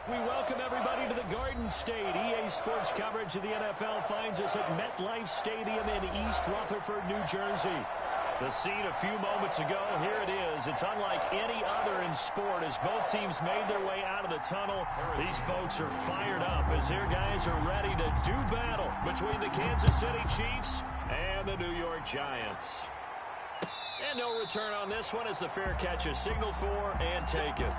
We welcome everybody to the Garden State. EA Sports coverage of the NFL finds us at MetLife Stadium in East Rutherford, New Jersey. The scene a few moments ago, here it is. It's unlike any other in sport as both teams made their way out of the tunnel. These folks are fired up as their guys are ready to do battle between the Kansas City Chiefs and the New York Giants. And no return on this one as the fair catch is signaled for and taken.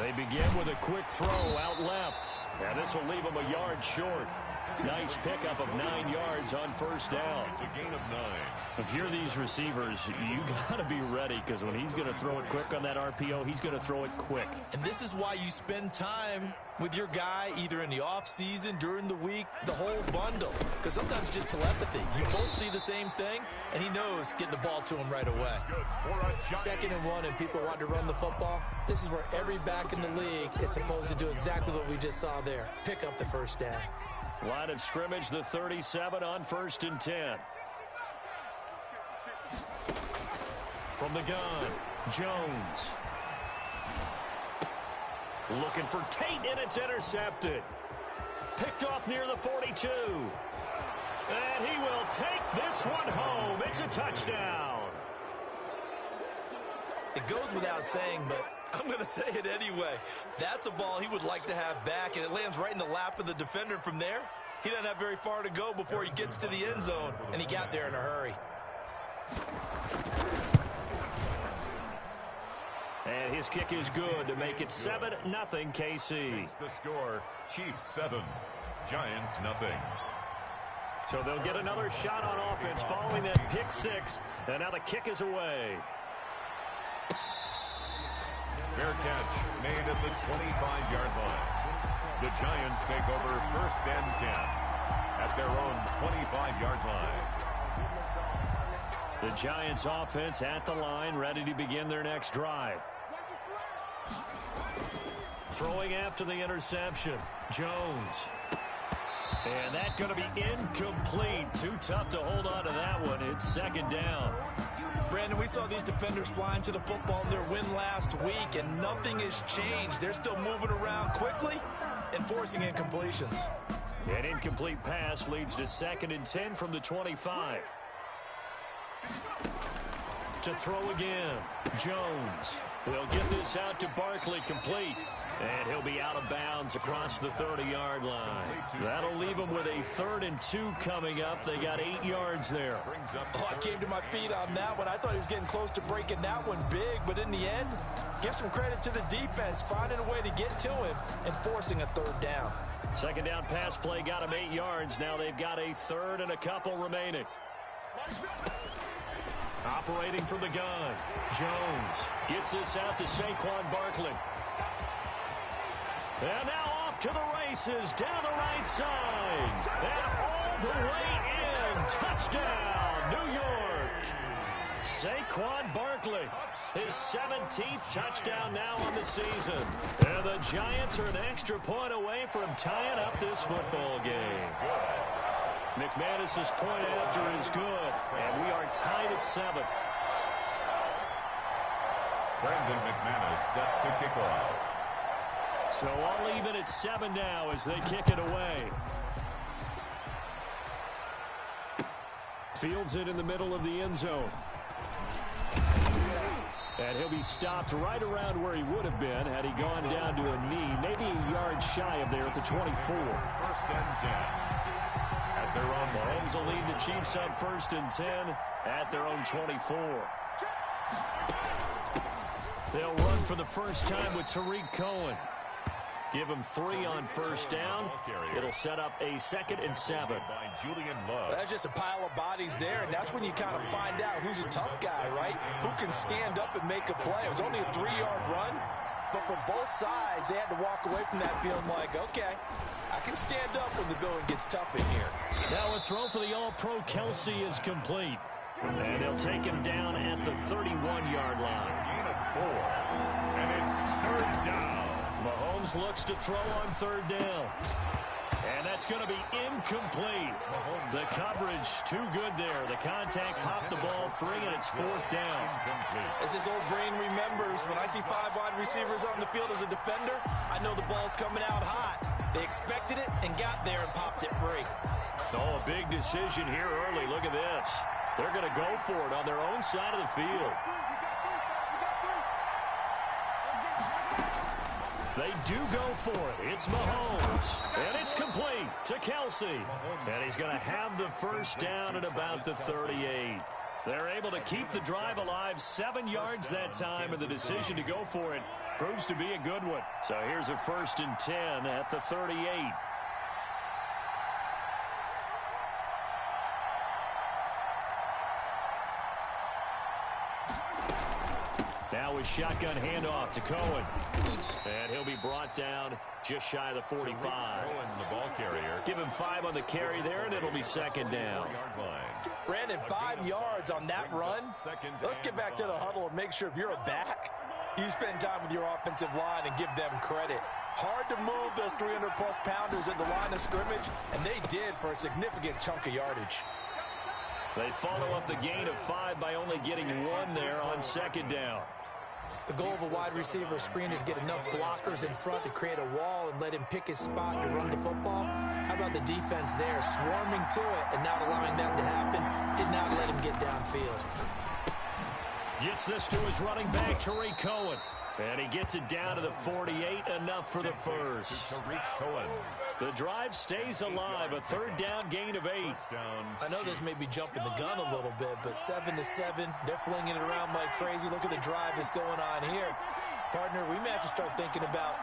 They begin with a quick throw out left. And this will leave them a yard short. Nice pickup of 9 yards on first down. It's a gain of 9. If you're these receivers, you got to be ready because when he's going to throw it quick on that RPO, he's going to throw it quick. And this is why you spend time with your guy either in the offseason, during the week, the whole bundle. Because sometimes it's just telepathy. You both see the same thing, and he knows getting the ball to him right away. 2nd and 1, and people want to run the football. This is where every back in the league is supposed to do exactly what we just saw there. Pick up the first down. Line of scrimmage, the 37 on 1st and 10. From the gun, Jones. Looking for Tate, and it's intercepted. Picked off near the 42. And he will take this one home. It's a touchdown. It goes without saying, but I'm going to say it anyway. That's a ball he would like to have back, and it lands right in the lap of the defender from there. He doesn't have very far to go before he gets to the end zone, and he got there in a hurry. And his kick is good to make it 7-0 KC. The score, Chiefs 7, Giants nothing. So they'll get another shot on offense following that pick 6, and now the kick is away. Fair catch made at the 25-yard line. The Giants take over 1st and 10 at their own 25-yard line. The Giants offense at the line, ready to begin their next drive. Throwing after the interception, Jones. And that's going to be incomplete. Too tough to hold on to that one. It's 2nd down. Brandon, we saw these defenders flying to the football in their win last week, and nothing has changed. They're still moving around quickly and forcing incompletions. An incomplete pass leads to 2nd and 10 from the 25. To throw again, Jones. They'll get this out to Barkley, complete. And he'll be out of bounds across the 30-yard line. That'll leave them with a 3rd and 2 coming up. They got 8 yards there. Oh, I came to my feet on that one. I thought he was getting close to breaking that one big, but in the end, give some credit to the defense, finding a way to get to him and forcing a 3rd down. 2nd down pass play got him 8 yards. Now they've got a 3rd and a couple remaining. Operating from the gun, Jones gets this out to Saquon Barkley. And now off to the races, down the right side. And all the way in. Touchdown, New York. Saquon Barkley, his 17th touchdown now on the season. And the Giants are an extra point away from tying up this football game. McManus's point after is good, and we are tied at 7. Brandon McManus set to kick off. So all even at 7 now as they kick it away. Fields it in the middle of the end zone. And he'll be stopped right around where he would have been had he gone down to a knee, maybe a yard shy of there at the 24. 1st and 10 at their own. Mahomes will lead the Chiefs on 1st and 10 at their own 24. They'll run for the first time with Tariq Cohen. Give him 3 on 1st down. It'll set up a 2nd and 7. That's just a pile of bodies there, and that's when you kind of find out who's a tough guy, right? Who can stand up and make a play. It was only a 3-yard run, but for both sides, they had to walk away from that feeling like, okay, I can stand up when the going gets tough in here. Now a throw for the All-Pro Kelsey is complete. And they'll take him down at the 31-yard line. Gain of 4. And it's 3rd Mahomes looks to throw on third down. And that's going to be incomplete. The coverage too good there. The contact popped the ball free, and it's fourth down. As his old brain remembers, when I see 5 wide receivers on the field as a defender, I know the ball's coming out hot. They expected it and got there and popped it free. Oh, a big decision here early. Look at this. They're going to go for it on their own side of the field. They do go for it. It's Mahomes. And it's complete to Kelsey. And he's going to have the first down at about the 38. They're able to keep the drive alive 7 yards that time, and the decision to go for it proves to be a good one. So here's a 1st and 10 at the 38. Now a shotgun handoff to Cohen. And he'll be brought down just shy of the 45. Cohen, the ball carrier. Give him 5 on the carry there, and it'll be second down. Brandon, 5 yards on that run. Let's get back to the huddle and make sure if you're a back, you spend time with your offensive line and give them credit. Hard to move those 300-plus pounders at the line of scrimmage, and they did for a significant chunk of yardage. They follow up the gain of 5 by only getting 1 there on second down. The goal of a wide receiver screen is get enough blockers in front to create a wall and let him pick his spot to run the football. How about the defense there, swarming to it and not allowing that to happen? Did not let him get downfield. Gets this to his running back, Tariq Cohen. And he gets it down to the 48, enough for the first. Tariq Cohen. The drive stays alive, a 3rd down gain of 8. I know this may be jumping the gun a little bit, but 7-7, they're flinging it around like crazy. Look at the drive that's going on here. Partner, we may have to start thinking about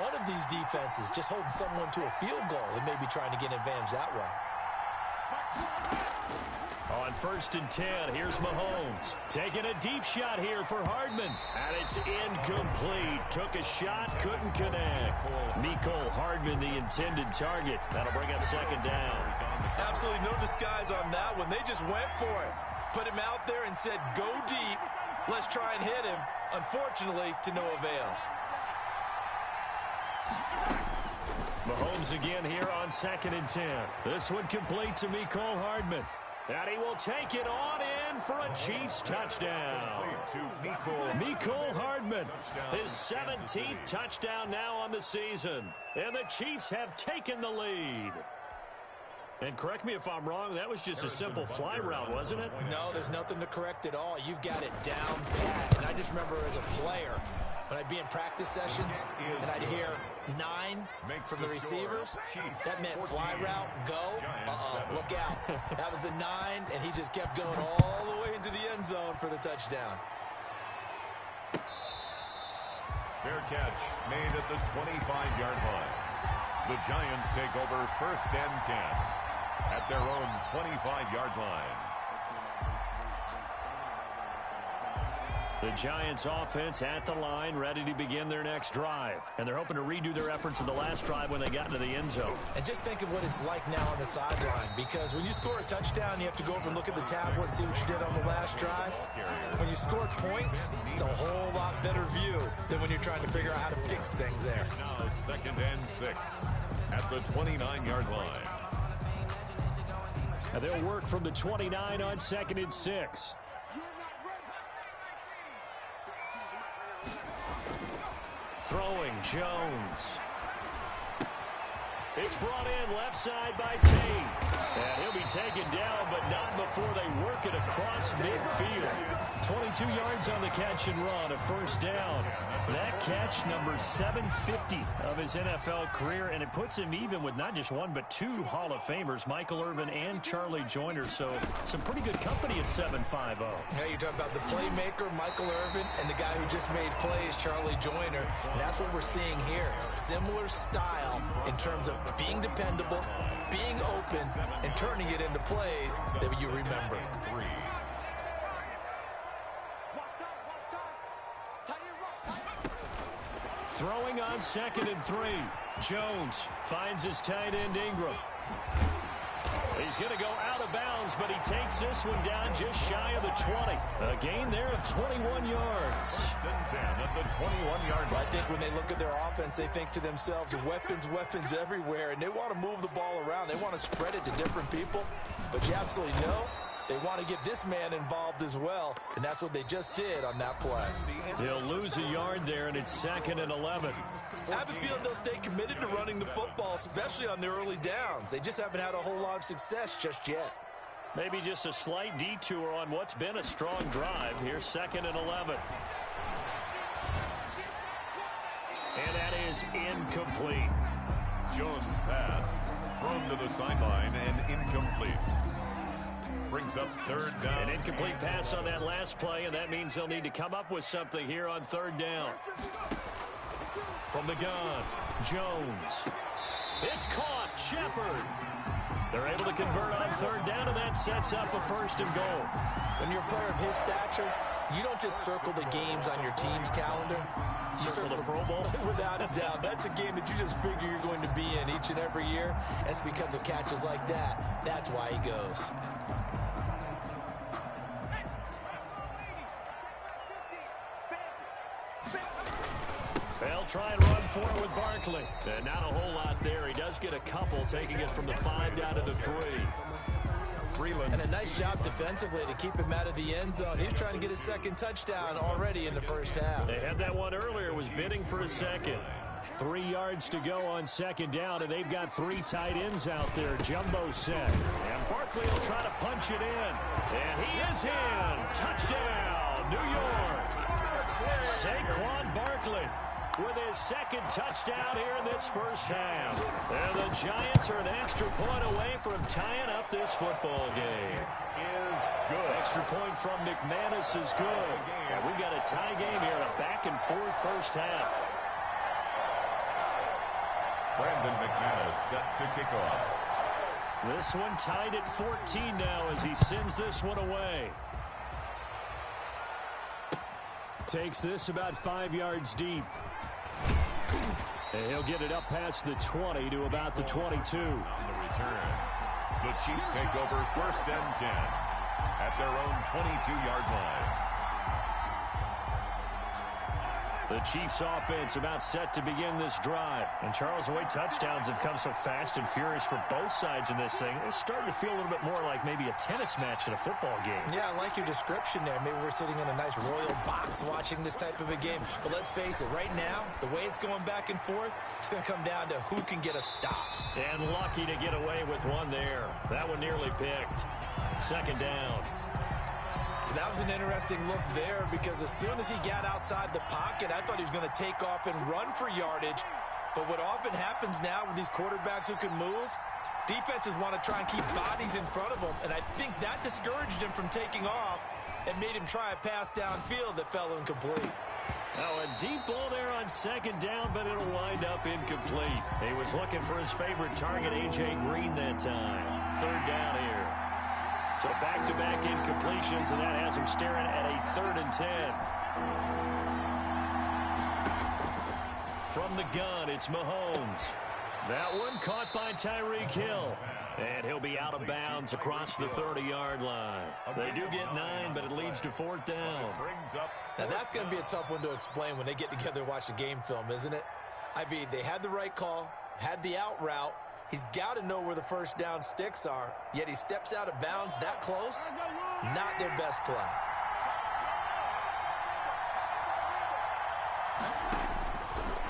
one of these defenses just holding someone to a field goal and maybe trying to get an advantage that way. On 1st and 10, here's Mahomes. Taking a deep shot here for Hardman. And it's incomplete. Took a shot, couldn't connect. Mecole Hardman, the intended target. That'll bring up second down. Absolutely no disguise on that one. They just went for it. Put him out there and said, go deep. Let's try and hit him. Unfortunately, to no avail. Mahomes again here on 2nd and 10. This one complete to Mecole Hardman. And he will take it on in for a Chiefs touchdown. Mecole Hardman, his 17th touchdown now on the season. And the Chiefs have taken the lead. And correct me if I'm wrong, that was just a simple fly route, wasn't it? No, there's nothing to correct at all. You've got it down pat. And I just remember as a player, when I'd be in practice sessions and I'd hear 9 from the receivers, that meant fly route, go, look out. That was the 9, and he just kept going all the way into the end zone for the touchdown. Fair catch made at the 25-yard line. The Giants take over 1st and 10 at their own 25-yard line. The Giants offense at the line, ready to begin their next drive. And they're hoping to redo their efforts in the last drive when they got into the end zone. And just think of what it's like now on the sideline, because when you score a touchdown, you have to go over and look at the tablet and see what you did on the last drive. When you scored points, it's a whole lot better view than when you're trying to figure out how to fix things there. Now 2nd and 6 at the 29-yard line. And they'll work from the 29 on 2nd and 6. Throwing, Jones. It's brought in left side by Tate. And he'll be taken down, but not before they work it across midfield. 22 yards on the catch and run, a 1st down. That catch, number 750 of his NFL career, and it puts him even with not just 1 but 2 Hall of Famers, Michael Irvin and Charlie Joyner. So some pretty good company at 7.50. Yeah, you talk about the playmaker, Michael Irvin, and the guy who just made plays, Charlie Joyner. And that's what we're seeing here. Similar style in terms of being dependable, being open, and turning it into plays that you remember. Throwing on 2nd and 3. Jones finds his tight end Ingram. He's going to go out of bounds, but he takes this one down just shy of the 20. A gain there of 21 yards. First and 10 at the 21-yard line. I think when they look at their offense, they think to themselves, weapons everywhere, and they want to move the ball around. They want to spread it to different people, but you absolutely know they want to get this man involved as well, and that's what they just did on that play. He'll lose a yard there, and it's 2nd and 11. I have a feeling they'll stay committed to running the football, especially on their early downs. They just haven't had a whole lot of success just yet. Maybe just a slight detour on what's been a strong drive. Here's 2nd and 11. And that is incomplete. Jones' pass thrown to the sideline and incomplete. Brings up 3rd down. An incomplete pass on that last play, and that means they'll need to come up with something here on 3rd down. From the gun, Jones. It's caught. Shepard. They're able to convert on 3rd down, and that sets up a 1st and goal. When you're a player of his stature, you don't just circle the games on your team's calendar. You Circle the Pro Bowl? Without a doubt. That's a game that you just figure you're going to be in each and every year. And it's because of catches like that. That's why he goes. They'll try and run for it with Barkley. And not a whole lot there. He does get a couple, taking it from the 5 down to the 3. And a nice job defensively to keep him out of the end zone. He's trying to get his 2nd touchdown already in the 1st half. They had that one earlier, was bidding for a 2nd. 3 yards to go on 2nd down, and they've got 3 tight ends out there. Jumbo set. And Barkley will try to punch it in. And he is in. Touchdown, New York. Saquon Barkley with his 2nd touchdown here in this 1st half. And the Giants are an extra point away from tying up this football game. Is good. Extra point from McManus is good. And we've got a tie game here, a back-and-forth 1st half. Brandon McManus set to kick off. This one tied at 14 now as he sends this one away. Takes this about 5 yards deep. And he'll get it up past the 20 to about the 22. On the return, the Chiefs take over 1st and 10 at their own 22-yard line. The Chiefs offense about set to begin this drive. And Charles, the way touchdowns have come so fast and furious for both sides in this thing, it's starting to feel a little bit more like maybe a tennis match in a football game. Yeah, I like your description there. Maybe we're sitting in a nice royal box watching this type of a game. But let's face it, right now, the way it's going back and forth, it's going to come down to who can get a stop. And lucky to get away with one there. That one nearly picked. 2nd down. That was an interesting look there because as soon as he got outside the pocket, I thought he was going to take off and run for yardage. But what often happens now with these quarterbacks who can move, defenses want to try and keep bodies in front of them. And I think that discouraged him from taking off and made him try a pass downfield that fell incomplete. Now a deep ball there on 2nd down, but it'll wind up incomplete. He was looking for his favorite target, A.J. Green, that time. 3rd down here. So back-to-back incompletions, and that has him staring at a 3rd and 10. From the gun, it's Mahomes. That one caught by Tyreek Hill. And he'll be out of bounds across the 30-yard line. They do get 9, but it leads to 4th down. Now that's going to be a tough one to explain when they get together and watch the game film, isn't it? I mean, they had the right call, had the out route. He's got to know where the 1st down sticks are, yet he steps out of bounds that close. Not their best play.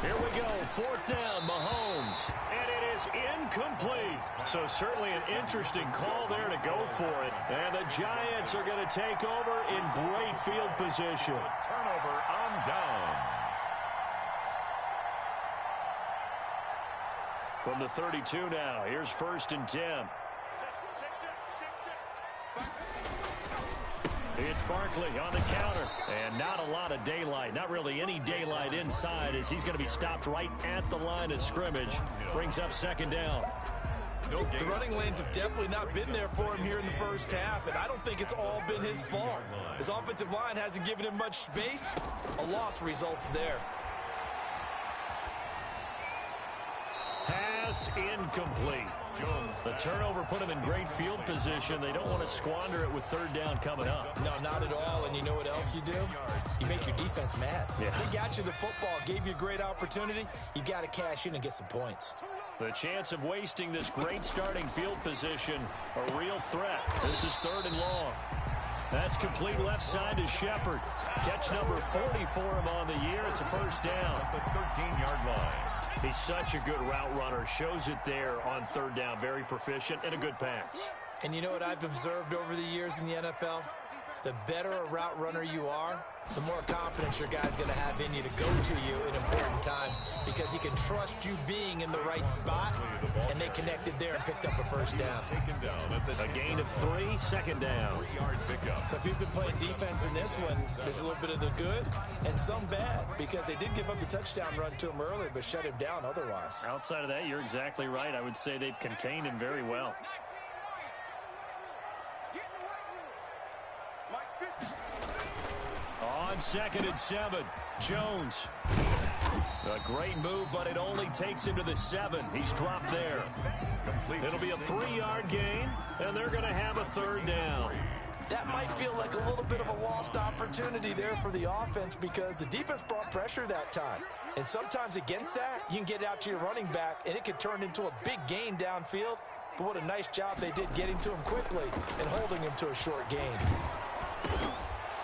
Here we go, 4th down, Mahomes. And it is incomplete. So certainly an interesting call there to go for it. And the Giants are going to take over in great field position. Turnover on downs. From the 32 now, here's 1st and 10. It's Barkley on the counter. And not a lot of daylight, not really any daylight inside as he's going to be stopped right at the line of scrimmage. Brings up 2nd down. The running lanes have definitely not been there for him here in the 1st half, and I don't think it's all been his fault. His offensive line hasn't given him much space. A loss results there. Pass incomplete. The turnover put them in great field position. They don't want to squander it with third down coming up. No, not at all. And you know what else you do? You make your defense mad. Yeah. They got you the football, gave you a great opportunity. You got to cash in and get some points. The chance of wasting this great starting field position, a real threat. This is 3rd and long. That's complete left side to Shepard. Catch number 40 for him on the year. It's a first down. At the 13-yard line. He's such a good route runner. Shows it there on 3rd down. Very proficient and a good pass. And you know what I've observed over the years in the NFL? The better a route runner you are, the more confidence your guy's going to have in you to go to you in important times because he can trust you being in the right spot, and they connected there and picked up a first down. A gain of 3, 2nd down. So if you've been playing defense in this one, there's a little bit of the good and some bad because they did give up the touchdown run to him earlier but shut him down otherwise. Outside of that, you're exactly right. I would say they've contained him very well. On 2nd and 7, Jones. A great move, but it only takes him to the 7. He's dropped there. It'll be a 3-yard gain, and they're going to have a 3rd down. That might feel like a little bit of a lost opportunity there for the offense because the defense brought pressure that time. And sometimes against that, you can get out to your running back, and it could turn into a big gain downfield. But what a nice job they did getting to him quickly and holding him to a short gain.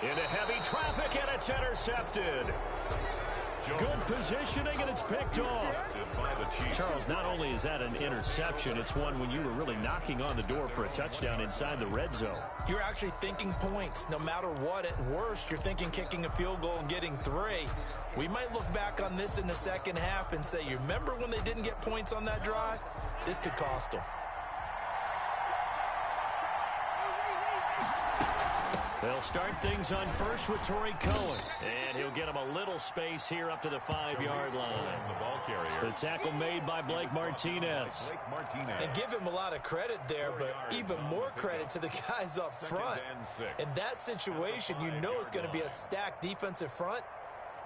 Into heavy traffic, and it's intercepted. Good positioning, and it's picked off. Charles, not only is that an interception, it's one when you were really knocking on the door for a touchdown inside the red zone. You're actually thinking points. No matter what, at worst, you're thinking kicking a field goal and getting 3. We might look back on this in the second half and say, you remember when they didn't get points on that drive? This could cost them. They'll start things on first with Torrey Cohen. And he'll get him a little space here up to the 5-yard line. The ball carrier. The tackle made by Blake Martinez. And give him a lot of credit there, but even more credit to the guys up front. In that situation, you know it's going to be a stacked defensive front.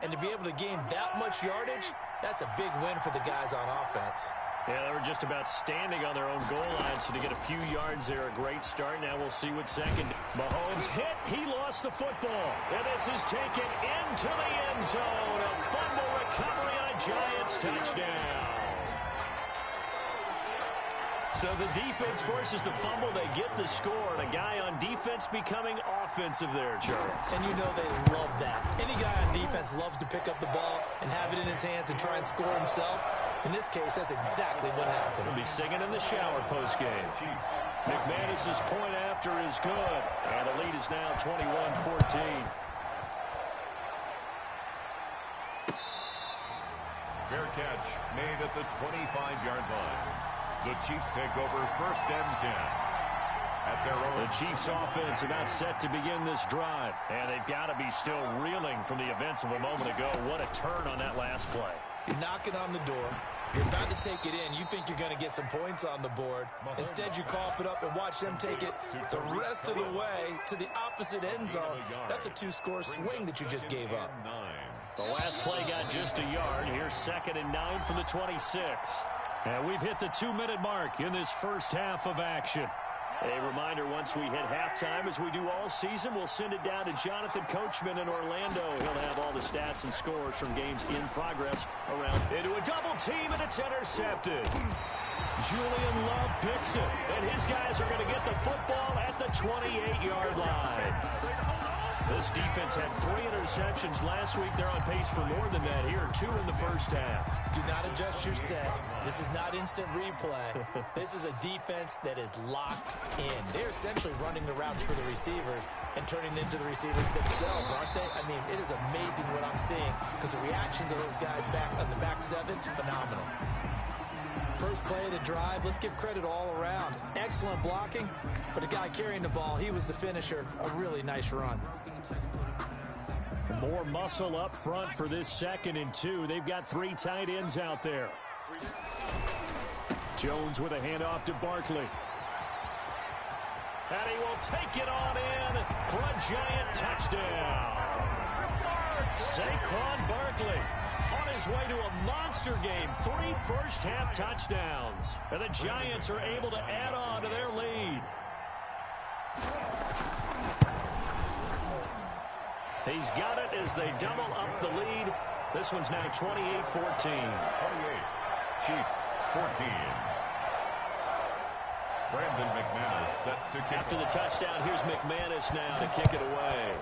And to be able to gain that much yardage, that's a big win for the guys on offense. Yeah, they were just about standing on their own goal line, so to get a few yards there, a great start. Now we'll see what second. Mahomes hit. He lost the football. And this is taken into the end zone. A fumble recovery on a Giants touchdown. So the defense forces the fumble. They get the score. And a guy on defense becoming offensive there, Charles. And you know they love that. Any guy on defense loves to pick up the ball and have it in his hands and try and score himself. In this case, that's exactly what happened. He'll be singing in the shower postgame. McManus's point after is good. And the lead is now 21-14. Fair catch made at the 25-yard line. The Chiefs take over 1st and 10. At their own. The Chiefs offense about set to begin this drive. And they've got to be still reeling from the events of a moment ago. What a turn on that last play. You're knocking on the door. You're about to take it in. You think you're going to get some points on the board. Instead, you cough it up and watch them take it the rest of the way to the opposite end zone. That's a 2-score swing that you just gave up. The last play got just a yard. Here's 2nd and 9 from the 26. And we've hit the 2-minute mark in this first half of action. A reminder, once we hit halftime, as we do all season, we'll send it down to Jonathan Coachman in Orlando. He'll have all the stats and scores from games in progress around. Into a double team, and it's intercepted. Julian Love picks it, and his guys are going to get the football at the 28-yard line. This defense had 3 interceptions last week. They're on pace for more than that here. 2 in the first half. Do not adjust your set. This is not instant replay. This is a defense that is locked in. They're essentially running the routes for the receivers and turning into the receivers themselves, aren't they? I mean, it is amazing what I'm seeing because the reactions of those guys back on the back 7, phenomenal. First play of the drive, let's give credit all around. Excellent blocking, but the guy carrying the ball, he was the finisher. A really nice run. More muscle up front for this 2nd and 2. They've got 3 tight ends out there. Jones with a handoff to Barkley. And he will take it on in for a Giant touchdown. Saquon Barkley on on his way to a monster game. 3 first-half touchdowns. And the Giants are able to add on to their lead. He's got it as they double up the lead. This one's now 28-14. 28. Chiefs 14. Brandon McManus set to kick. After the touchdown, here's McManus now to kick it away.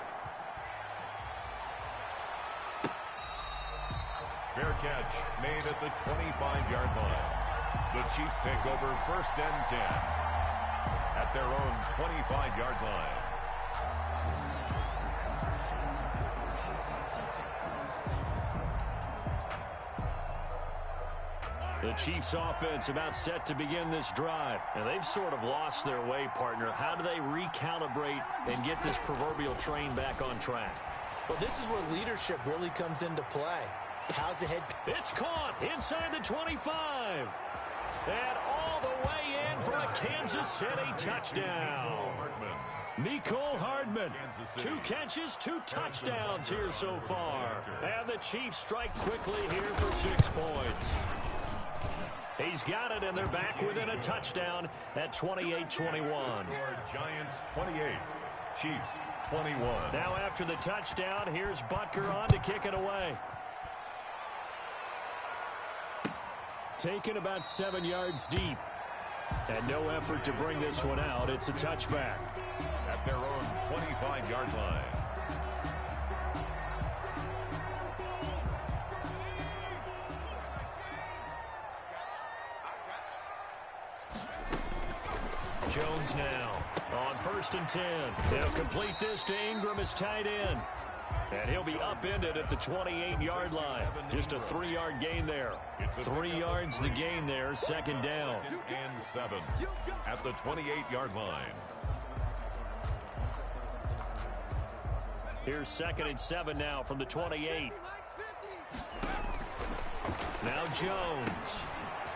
Fair catch made at the 25-yard line. The Chiefs take over 1st and 10 at their own 25-yard line. The Chiefs offense about set to begin this drive. And they've sort of lost their way, partner. How do they recalibrate and get this proverbial train back on track? Well, this is where leadership really comes into play. How's the head? It's caught inside the 25. And all the way in for a Kansas City touchdown. Mecole Hardman, 2 catches, 2 touchdowns here so far. And the Chiefs strike quickly here for 6 points. He's got it, and they're back within a touchdown at 28-21. Giants 28, Chiefs 21. Now after the touchdown, here's Butker on to kick it away. Taken about 7 yards deep. And no effort to bring this one out. It's a touchback. At their own 25-yard line. Jones now on 1st and 10. They'll complete this to Ingram as tight end. And he'll be upended at the 28-yard line. Just a 3-yard gain there. 3 yards the gain there, 2nd down. 2nd and 7 at the 28-yard line. Here's 2nd and 7 now from the 28. Now Jones.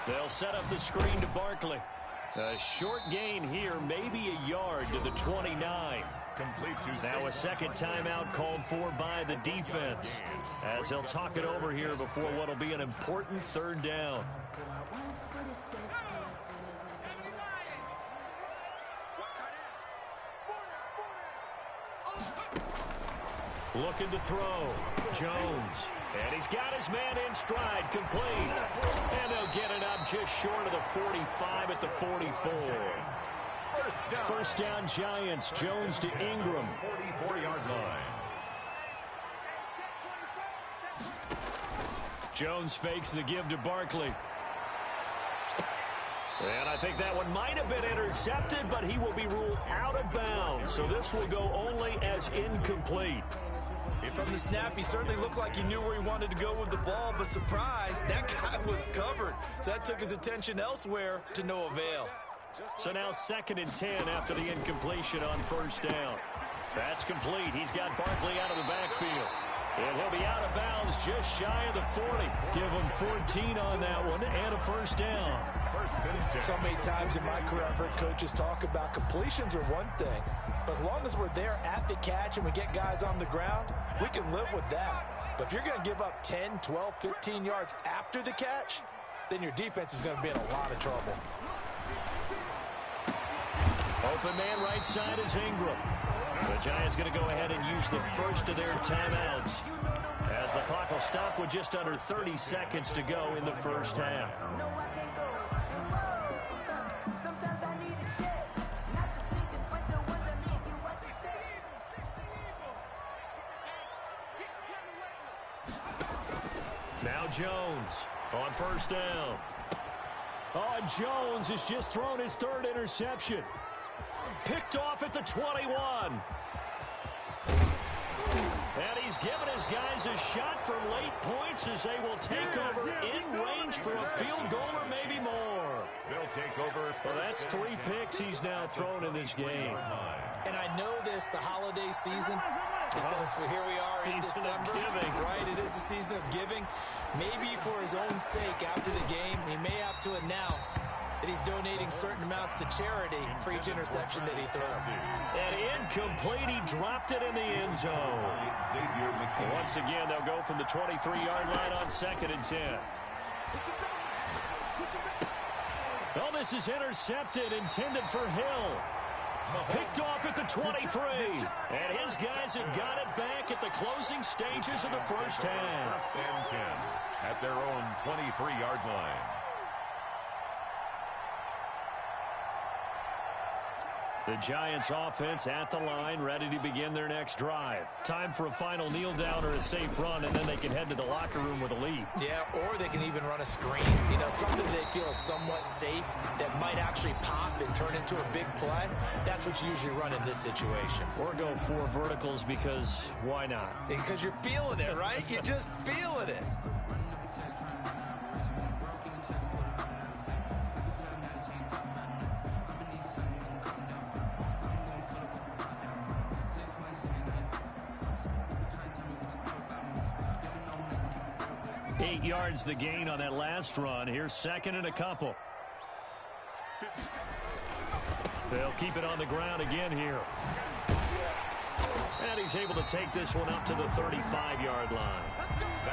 They'll set up the screen to Barkley. A short gain here, maybe a yard to the 29. Complete to now a second timeout called for by the defense, as he'll talk it over here before what will be an important 3rd down. Looking to throw. Jones. And he's got his man in stride, complete. And they'll get it up just short of the 45 at the 44. First down Giants. Jones to Ingram. 44-yard line. Jones fakes the give to Barkley. And I think that one might have been intercepted, but he will be ruled out of bounds. So this will go only as incomplete. From the snap, he certainly looked like he knew where he wanted to go with the ball, but surprise, that guy was covered. So that took his attention elsewhere to no avail. So now 2nd and 10 after the incompletion on 1st down. That's complete. He's got Barkley out of the backfield. And he'll be out of bounds just shy of the 40. Give him 14 on that one and a 1st down. So many times in my career, I've heard coaches talk about completions are one thing, but as long as we're there at the catch and we get guys on the ground, we can live with that. But if you're going to give up 10, 12, 15 yards after the catch, then your defense is going to be in a lot of trouble. Open man right side is Ingram. The Giants going to go ahead and use the first of their timeouts, as the clock will stop with just under 30 seconds to go in the 1st half. Now Jones on 1st down. Oh, Jones has just thrown his 3rd interception. Picked off at the 21. And he's given his guys a shot for late points as they will take over in range for a field goal or maybe more. They'll take over. Well, that's 3 picks he's now thrown in this game. And I know this, the holiday season, because here we are in December. Right, it is the season of giving. Maybe for his own sake after the game, he may have to announce that he's donating certain amounts to charity for each interception that he throws. And incomplete, he dropped it in the end zone. Once again, they'll go from the 23-yard line on 2nd and 10. Oh, this is intercepted, intended for Hill. Picked off at the 23. And his guys have got it back at the closing stages of the first half. 1st and 10 at their own 23-yard line. The Giants offense at the line, ready to begin their next drive. Time for a final kneel down or a safe run, and then they can head to the locker room with a lead. Yeah, or they can even run a screen. You know, something they feel is somewhat safe that might actually pop and turn into a big play. That's what you usually run in this situation. Or go 4 verticals because why not? Because you're feeling it, right? You're just feeling it. Eight yards the gain on that last run. Here's 2nd and a couple. They'll keep it on the ground again here. And he's able to take this one up to the 35-yard line.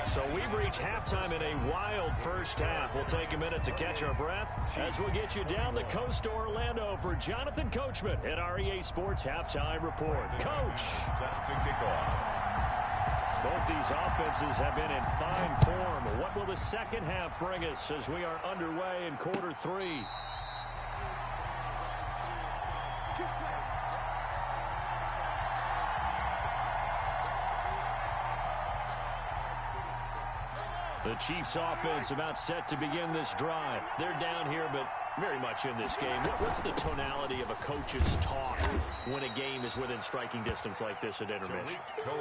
So we've reached halftime in a wild first half. We'll take a minute to catch our breath as we'll get you down the coast to Orlando for Jonathan Coachman at our EA Sports Halftime Report. Coach. Set to kick off. Both these offenses have been in fine form. What will the second half bring us as we are underway in quarter 3? The Chiefs offense about set to begin this drive. They're down here, but very much in this game. What's the tonality of a coach's talk when a game is within striking distance like this at intermission?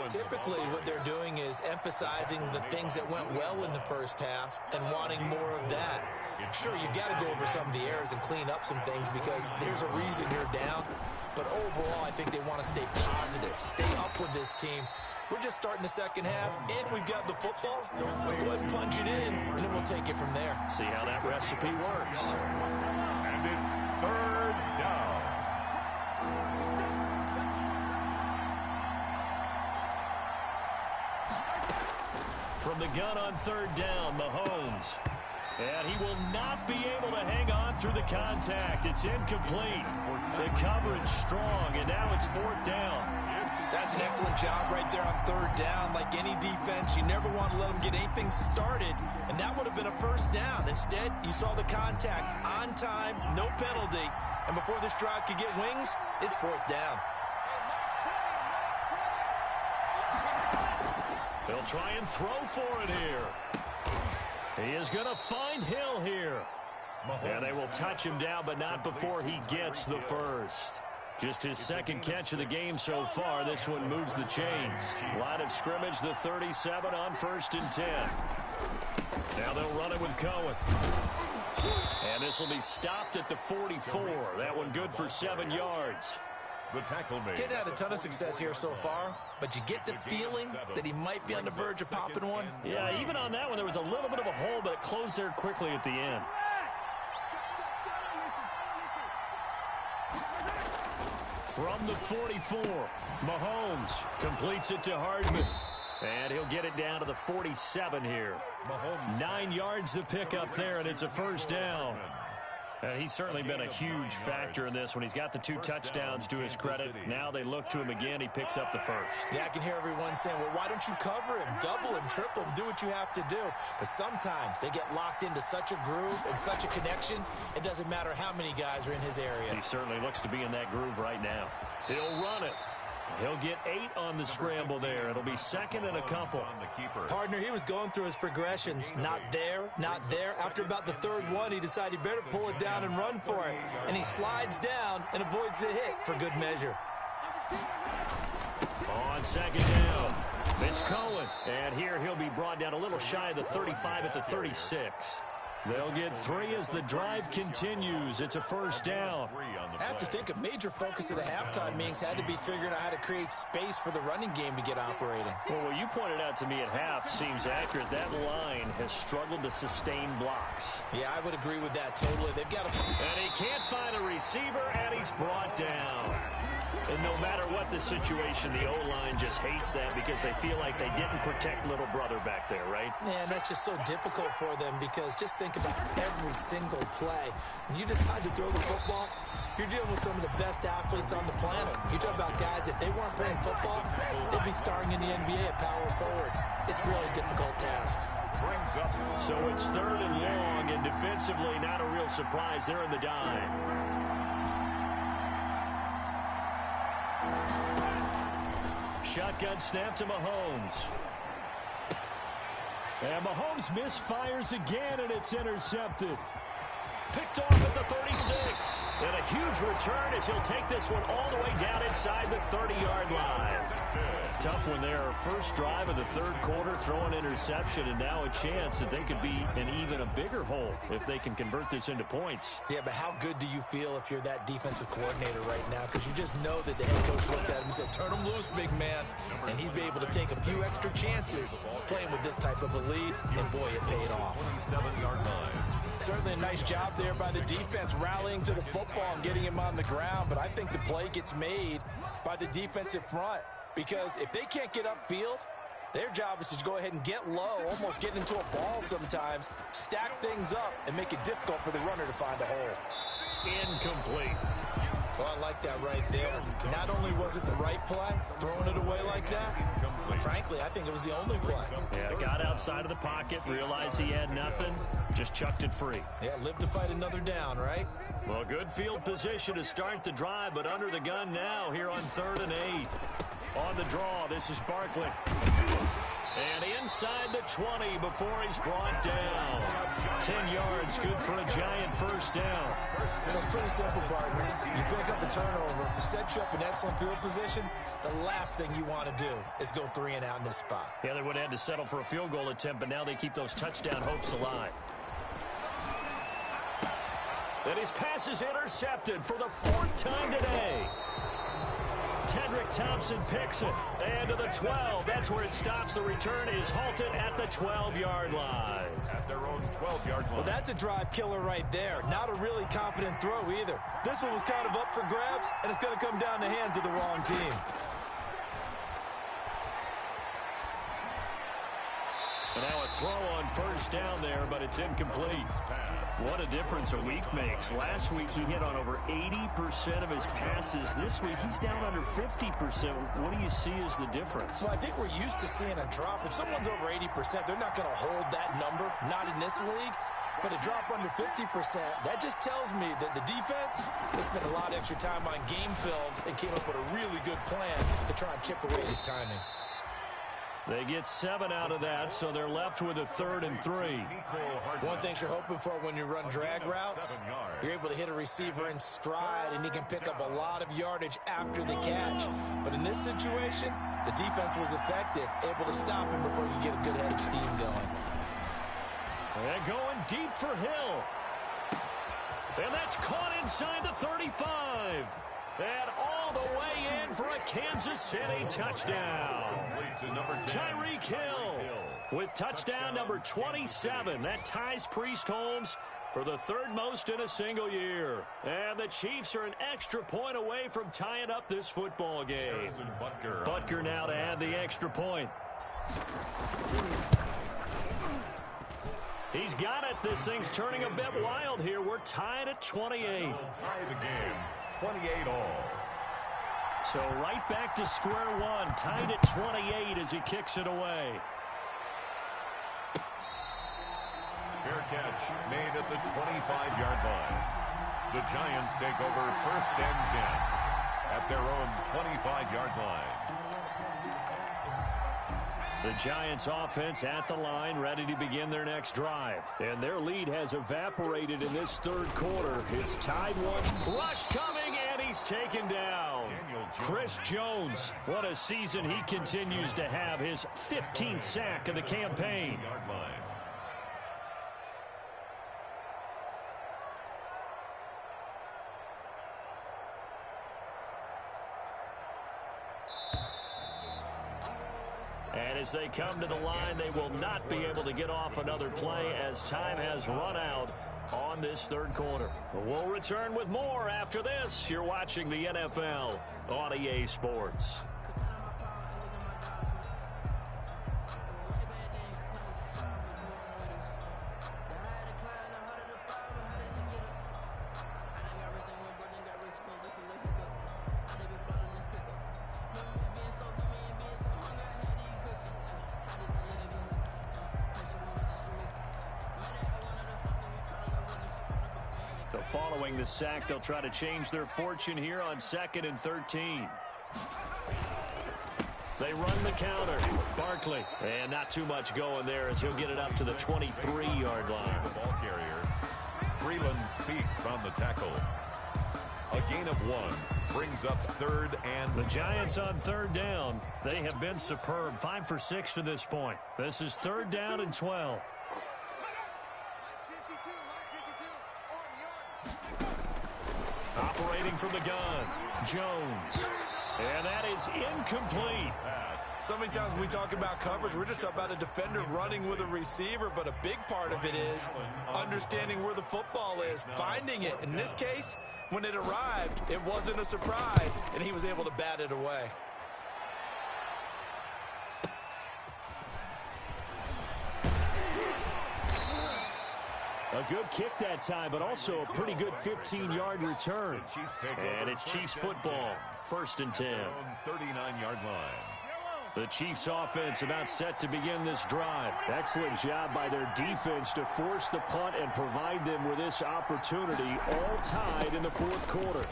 Typically, what they're doing is emphasizing the things that went well in the first half and wanting more of that. Sure, you've got to go over some of the errors and clean up some things because there's a reason you're down. But overall, I think they want to stay positive, stay up with this team. We're just starting the second half, and we've got the football. Let's go ahead and punch it in, and then we'll take it from there. See how that recipe works. And it's 3rd down. From the gun on 3rd down, Mahomes. And he will not be able to hang on through the contact. It's incomplete. The coverage strong, and now it's 4th down. That's an excellent job right there on 3rd down. Like any defense, you never want to let them get anything started, and that would have been a 1st down. Instead, you saw the contact on time, no penalty, and before this drive could get wings, it's 4th down. They'll try and throw for it here. He is going to find Hill here. And they will touch him down, but not before he gets the first. Just his 2nd catch of the game so far. This one moves the chains. Line of scrimmage, the 37 on 1st and 10. Now they'll run it with Cohen. And this will be stopped at the 44. That one good for 7 yards. The tackle made. Kid had a ton of success here so far, but you get the feeling that he might be on the verge of popping one. Yeah, even on that one, there was a little bit of a hole, but it closed there quickly at the end. From the 44, Mahomes completes it to Hardman. And he'll get it down to the 47 here. 9 yards to pick up there, and it's a 1st down. And he's certainly been a huge factor in this when he's got the 2 touchdowns to his credit. Now they look to him again. He picks up the 1st. Yeah, I can hear everyone saying, well, why don't you cover him, double him, triple him, do what you have to do. But sometimes they get locked into such a groove and such a connection, it doesn't matter how many guys are in his area. He certainly looks to be in that groove right now. He'll run it. He'll get 8 on the scramble there. It'll be 2nd and a couple. Partner, he was going through his progressions. Not there, not there. After about the 3rd one, he decided he better pull it down and run for it. And he slides down and avoids the hit for good measure. On 2nd down, it's Cohen. And here he'll be brought down a little shy of the 35 at the 36. They'll get 3 as the drive continues. It's a first down. I have to think a major focus of the halftime meetings had to be figuring out how to create space for the running game to get operating. Well, what you pointed out to me at half seems accurate. That line has struggled to sustain blocks. Yeah, I would agree with that totally. They've got to... And he can't find a receiver, and he's brought down. And no matter what the situation, the O-line just hates that because they feel like they didn't protect little brother back there, right? Man, that's just so difficult for them because just think about every single play. When you decide to throw the football, you're dealing with some of the best athletes on the planet. You talk about guys, if they weren't playing football, they'd be starring in the NBA at power forward. It's a really difficult task. So it's 3rd and long, and defensively not a real surprise. They're in the dime. Shotgun snap to Mahomes. And Mahomes misfires again, and it's intercepted. Picked off at the 36. And a huge return as he'll take this one all the way down inside the 30-yard line. Tough one there. First drive of the 3rd quarter, throw an interception, and now a chance that they could be in even a bigger hole if they can convert this into points. Yeah, but how good do you feel if you're that defensive coordinator right now? Because you just know that the head coach looked at him and said, turn him loose, big man. And he'd be able to take a few extra chances playing with this type of a lead, and boy, it paid off. 27-yard line. Certainly a nice job there by the defense rallying to the football and getting him on the ground, but I think the play gets made by the defensive front because if they can't get upfield, their job is to go ahead and get low, almost get into a ball sometimes, stack things up, and make it difficult for the runner to find a hole. Incomplete. Well, I like that right there. Not only was it the right play, throwing it away like that, but frankly, I think it was the only play. Yeah, got outside of the pocket, realized he had nothing, just chucked it free. Yeah, live to fight another down, right? Well, good field position to start the drive, but under the gun now here on 3rd and 8. On the draw, this is Barkley. And inside the 20 before he's brought down. 10 yards, good for a giant first down. So it's pretty simple, partner. You pick up a turnover, set you up in excellent field position. The last thing you want to do is go 3 and out in this spot. Yeah, they would have had to settle for a field goal attempt, but now they keep those touchdown hopes alive. And his pass is intercepted for the 4th time today. Tedrick Thompson picks it. And to the 12. That's where it stops. The return is halted at the 12-yard line. At their own 12-yard line. Well, that's a drive killer right there. Not a really confident throw either. This one was kind of up for grabs, and it's going to come down the hands of the wrong team. And now a throw on first down there, but it's incomplete. What a difference a week makes. Last week he hit on over 80% of his passes. This week he's down under 50%. What do you see as the difference? Well, I think we're used to seeing a drop. If someone's over 80%, they're not going to hold that number, not in this league. But a drop under 50%, that just tells me that the defense has spent a lot of extra time on game films and came up with a really good plan to try and chip away his timing. They get 7 out of that, so they're left with a 3rd and 3. One thing you're hoping for when you run drag routes, you're able to hit a receiver in stride, and he can pick up a lot of yardage after the catch. But in this situation, the defense was effective, able to stop him before you get a good head of steam going. They're going deep for Hill. And that's caught inside the 35. And all the way in for a Kansas City touchdown. Tyreek Hill with touchdown number 27. That ties Priest Holmes for the 3rd most in a single year. And the Chiefs are an extra point away from tying up this football game. Butker now to add the extra point. He's got it. This thing's turning a bit wild here. We're tied at 28. Tie the game, 28 all. So right back to square one, tied at 28 as he kicks it away. Fair catch made at the 25-yard line. The Giants take over 1st and 10 at their own 25-yard line. The Giants offense at the line, ready to begin their next drive. And their lead has evaporated in this 3rd quarter. It's tied 1. Rush coming, and he's taken down. Chris Jones, what a season he continues to have. His 15th sack of the campaign. And as they come to the line, they will not be able to get off another play as time has run out on this third quarter. We'll return with more after this. You're watching the NFL on EA Sports. So following the sack, they'll try to change their fortune here on 2nd and 13. They run the counter. Barkley. And not too much going there as he'll get it up to the 23-yard line. The ball carrier. Freeland speaks on the tackle. A gain of 1 brings up 3rd and... The Giants on 3rd down. They have been superb. 5 for 6 to this point. This is 3rd down and 12. Operating from the gun, Jones. And that is incomplete. So many times when we talk about coverage, we're just about a defender running with a receiver, but a big part of it is understanding where the football is, finding it. In this case, when it arrived, it wasn't a surprise, and he was able to bat it away. A good kick that time, but also a pretty good 15-yard return. And it's Chiefs football, 1st and 10. 39-yard line. The Chiefs offense about set to begin this drive. Excellent job by their defense to force the punt and provide them with this opportunity, all tied in the 4th quarter.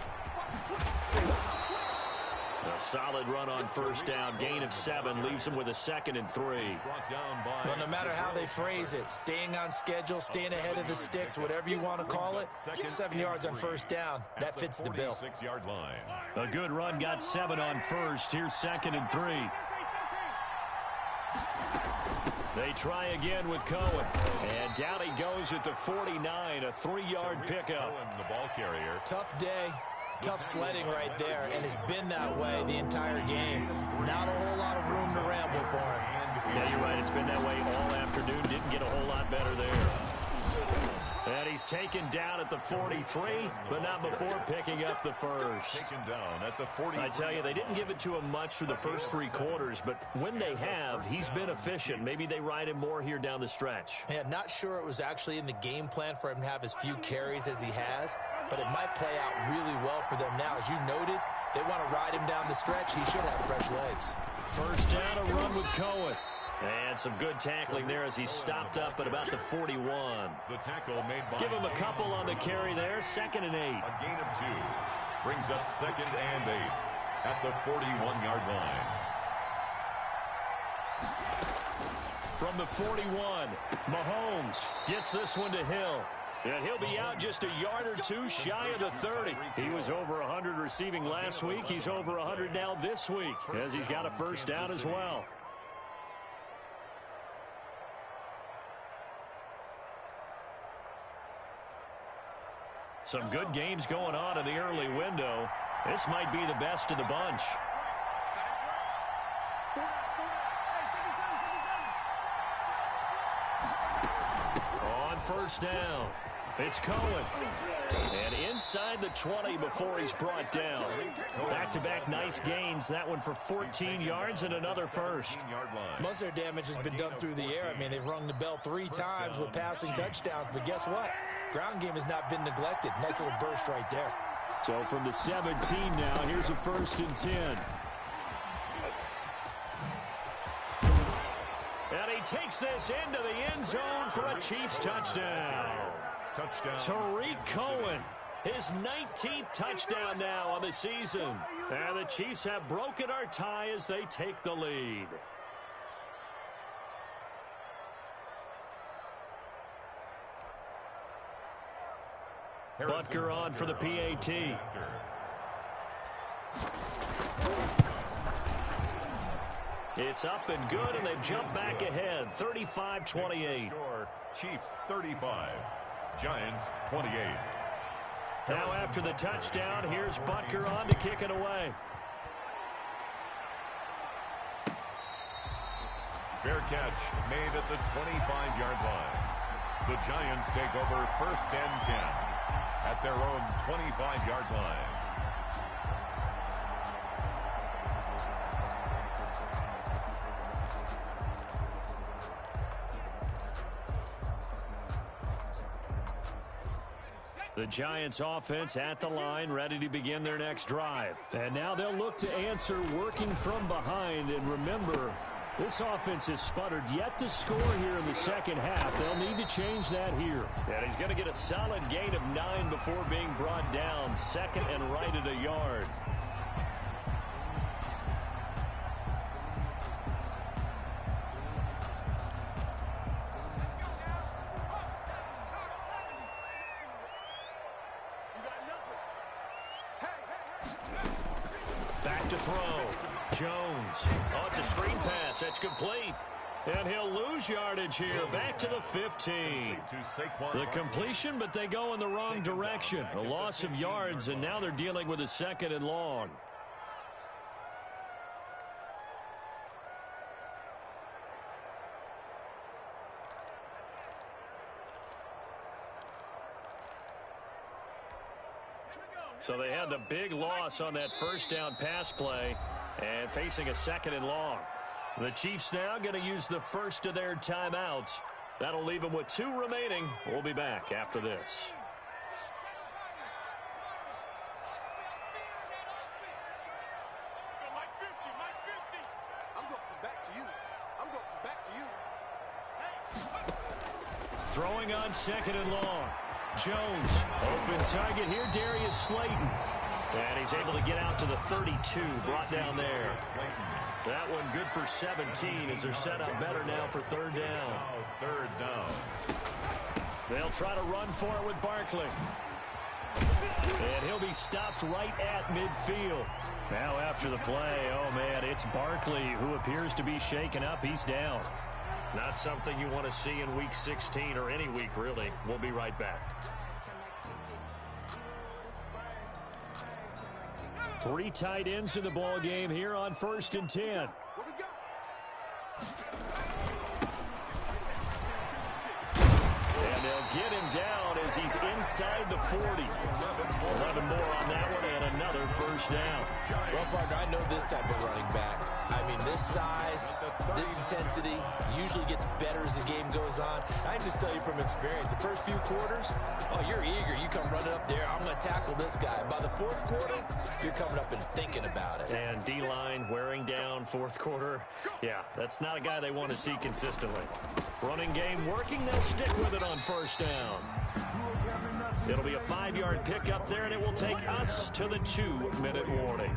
A solid run on 1st down. Gain of 7 leaves them with a 2nd and 3. Well, no matter how they phrase it, staying on schedule, staying ahead of the sticks, whatever you want to call it, 7 yards on 1st down. That fits the bill. A good run got 7 on 1st. Here's 2nd and 3. They try again with Cohen. And down he goes at the 49, a 3-yard pickup. The ball carrier. Tough day. Tough sledding right there, and it's been that way the entire game. Not a whole lot of room to ramble for him. Yeah, you're right. It's been that way all afternoon. Didn't get a whole lot better there. And he's taken down at the 43, but not before picking up the first. Taken down at the 40. I tell you, they didn't give it to him much for the first 3 quarters, but when they have, he's been efficient. Maybe they ride him more here down the stretch. Yeah, not sure it was actually in the game plan for him to have as few carries as he has, but it might play out really well for them now. As you noted, if they want to ride him down the stretch, he should have fresh legs. 1st down, a run with Cohen. And some good tackling there as he stopped up at about the 41. The tackle made by Give him a couple on the carry there. 2nd and 8. A gain of 2 brings up 2nd and 8 at the 41-yard line. From the 41, Mahomes gets this one to Hill. And he'll be out just a yard or 2 shy of the 30. He was over 100 receiving last week. He's over 100 now this week as he's got a 1st down as well. Some good games going on in the early window. This might be the best of the bunch. On 1st down, it's Cohen. And inside the 20 before he's brought down. Back-to-back nice gains. That one for 14 yards and another first. Most of their damage has been done through the air. I mean, they've rung the bell 3 times with passing touchdowns. But guess what? Ground game has not been neglected. Nice little burst right there. So from the 17 now, here's a 1st and 10. And he takes this into the end zone for a Chiefs touchdown. Tariq Cohen, his 19th touchdown now on the season. And the Chiefs have broken our tie as they take the lead. Butker on for the PAT. It's up and good, and they've jumped back ahead, 35-28. Chiefs 35, Giants 28. Now after the touchdown, here's Butker on to kick it away. Fair catch made at the 25-yard line. The Giants take over 1st and 10 at their own 25-yard line. The Giants offense at the line, ready to begin their next drive. And now they'll look to answer working from behind. And remember, this offense has sputtered yet to score here in the second half. They'll need to change that here. And he's going to get a solid gain of 9 before being brought down. Second and right at a yard. Back to throw. Jones. Oh, it's a screen pass. That's complete. And he'll lose yardage here. Back to the 15. The completion, but they go in the wrong direction. A loss of yards, and now they're dealing with a 2nd and long. So they had the big loss on that 1st down pass play and facing a 2nd and long. The Chiefs now going to use the first of their timeouts. That'll leave them with 2 remaining. We'll be back after this. Throwing on 2nd and long. Jones, open target here, Darius Slayton. And he's able to get out to the 32, brought down there. That one good for 17 as they're set up better now for 3rd down. 3rd down. They'll try to run for it with Barkley. And he'll be stopped right at midfield. Now after the play, oh man, it's Barkley who appears to be shaken up. He's down. Not something you want to see in Week 16 or any week, really. We'll be right back. 3 tight ends in the ball game here on 1st and 10. And they'll get him down as he's inside the 40. 11 more on that one and another 1st down. Well, partner, I know this type of running back. I mean, this size, this intensity usually gets better as the game goes on. I can just tell you from experience, the first few quarters, oh, you're eager. You come running up there, I'm going to tackle this guy. By the 4th quarter, you're coming up and thinking about it. And D-line wearing down 4th quarter. Yeah, that's not a guy they want to see consistently. Running game working, they'll stick with it on 1st down. It'll be a 5-yard pickup there, and it will take us to the 2-minute warning.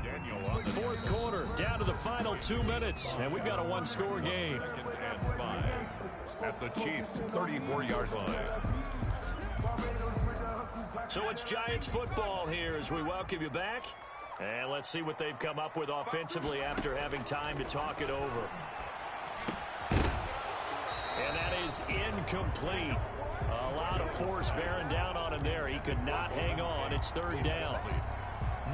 4th quarter, down to the final 2 minutes, and we've got a 1-score game. 2nd and 5 at the Chiefs' 34-yard line. So it's Giants football here as we welcome you back. And let's see what they've come up with offensively after having time to talk it over. And that is incomplete. A lot of force bearing down on him there. He could not hang on. It's 3rd down.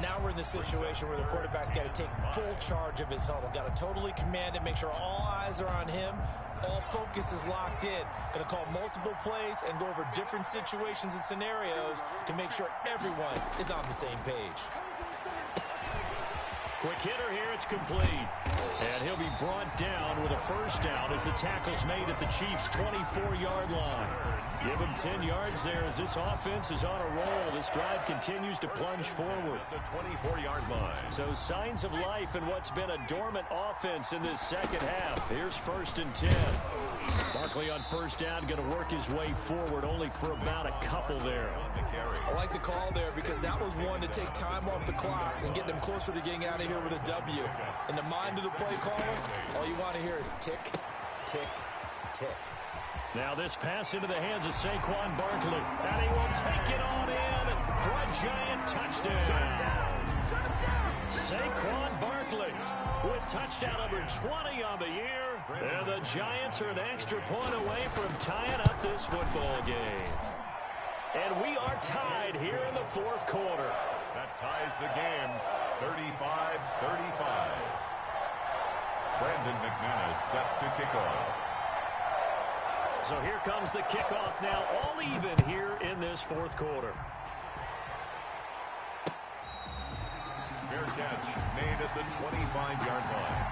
Now we're in the situation where the quarterback's got to take full charge of his huddle. Got to totally command it, make sure all eyes are on him. All focus is locked in. Going to call multiple plays and go over different situations and scenarios to make sure everyone is on the same page. Quick hitter here, it's complete. And he'll be brought down with a 1st down as the tackle's made at the Chiefs' 24-yard line. Give him 10 yards there as this offense is on a roll. This drive continues to plunge forward. The 24-yard line. So signs of life in what's been a dormant offense in this second half. Here's 1st and 10. Barkley on 1st down, going to work his way forward only for about a couple there. I like the call there because that was one to take time off the clock and get them closer to getting out of here with a W. In the mind of the play caller, all you want to hear is tick, tick, tick. Now this pass into the hands of Saquon Barkley. And he will take it on in for a Giant touchdown. Saquon Barkley with touchdown number 20 on the year. And the Giants are an extra point away from tying up this football game. And we are tied here in the 4th quarter. That ties the game, 35-35. Brandon McManus set to kick off. So here comes the kickoff now, all even here in this fourth quarter. Fair catch made at the 25-yard line.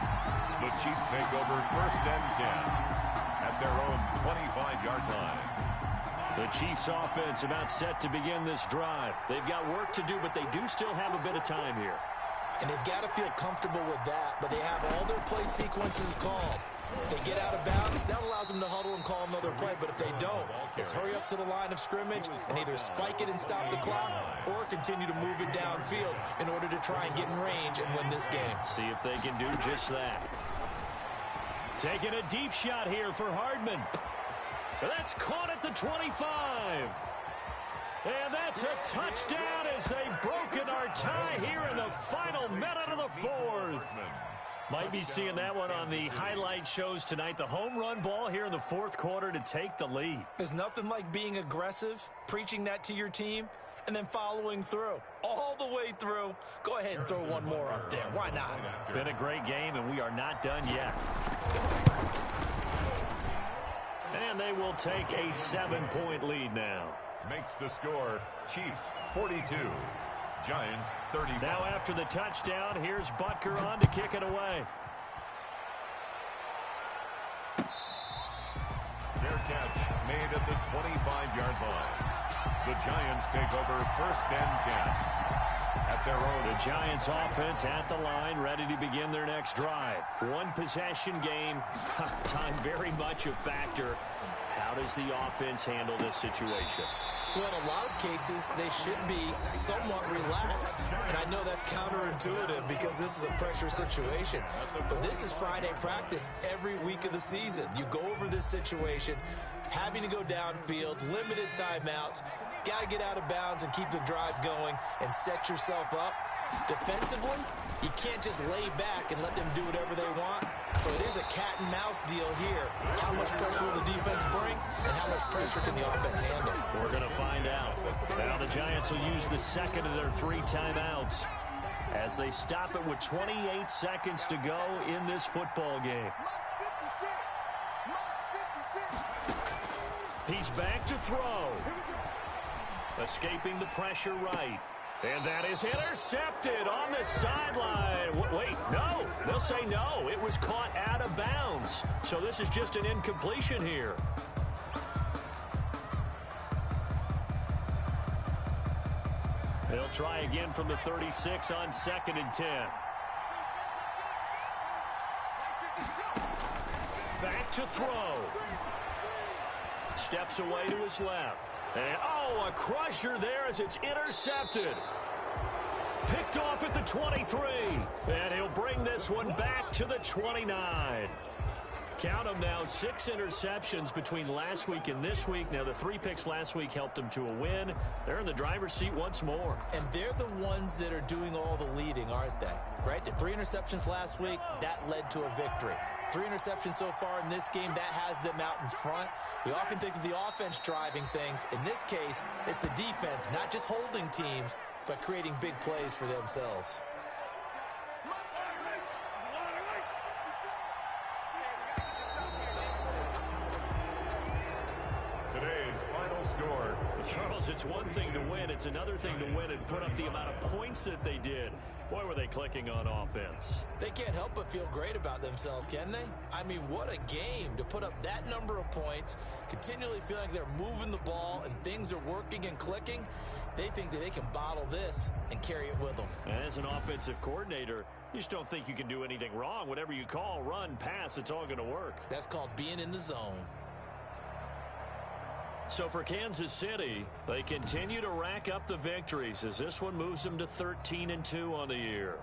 The Chiefs take over first and 10 at their own 25-yard line. The Chiefs offense about set to begin this drive. They've got work to do, but they do still have a bit of time here. And they've got to feel comfortable with that, but they have all their play sequences called. If they get out of bounds, that allows them to huddle and call another play. But if they don't, it's hurry up to the line of scrimmage and either spike it and stop the clock or continue to move it downfield in order to try and get in range and win this game. See if they can do just that. Taking a deep shot here for Hardman. That's caught at the 25. And that's a touchdown as they've broken our tie here in the final minute of the fourth. Might be seeing that one on the highlight shows tonight. The home run ball here in the fourth quarter to take the lead. There's nothing like being aggressive, preaching that to your team, and then following through. All the way through. Go ahead and throw one more up there. Why not? Been a great game, and we are not done yet. And they will take a 7-point lead now. Makes the score Chiefs 42. Giants 30. Now after the touchdown, here's Butker on to kick it away. Fair catch made at the 25-yard line. The Giants take over first and 10 at their own. The Giants offense at the line, ready to begin their next drive. One possession game. Time very much a factor. How does the offense handle this situation? Well, in a lot of cases, they should be somewhat relaxed. And I know that's counterintuitive because this is a pressure situation. But this is Friday practice every week of the season. You go over this situation, having to go downfield, limited timeouts, got to get out of bounds and keep the drive going and set yourself up. Defensively, you can't just lay back and let them do whatever they want. So it is a cat and mouse deal here. How much pressure will the defense bring, and how much pressure can the offense handle? We're going to find out. Now the Giants will use the second of their 3 timeouts as they stop it with 28 seconds to go in this football game. He's back to throw. Escaping the pressure right. And that is intercepted on the sideline. Wait, no. They'll say no. It was caught out of bounds. So this is just an incompletion here. They'll try again from the 36 on 2nd and 10. Back to throw. Steps away to his left. And, oh, a crusher there as it's intercepted. Picked off at the 23. And he'll bring this one back to the 29. Count them now, 6 interceptions between last week and this week. Now, the 3 picks last week helped them to a win. They're in the driver's seat once more. And they're the ones that are doing all the leading, aren't they? Right? The 3 interceptions last week, that led to a victory. 3 interceptions so far in this game, that has them out in front. We often think of the offense driving things. In this case, it's the defense, not just holding teams, but creating big plays for themselves. Today's final score. Charles, it's one thing to win. It's another thing to win and put up the amount of points that they did. Boy, were they clicking on offense. They can't help but feel great about themselves, can they? I mean, what a game to put up that number of points, continually feeling like they're moving the ball and things are working and clicking. They think that they can bottle this and carry it with them. As an offensive coordinator, you just don't think you can do anything wrong. Whatever you call, run, pass, it's all going to work. That's called being in the zone. So for Kansas City, they continue to rack up the victories as this one moves them to 13-2 on the year.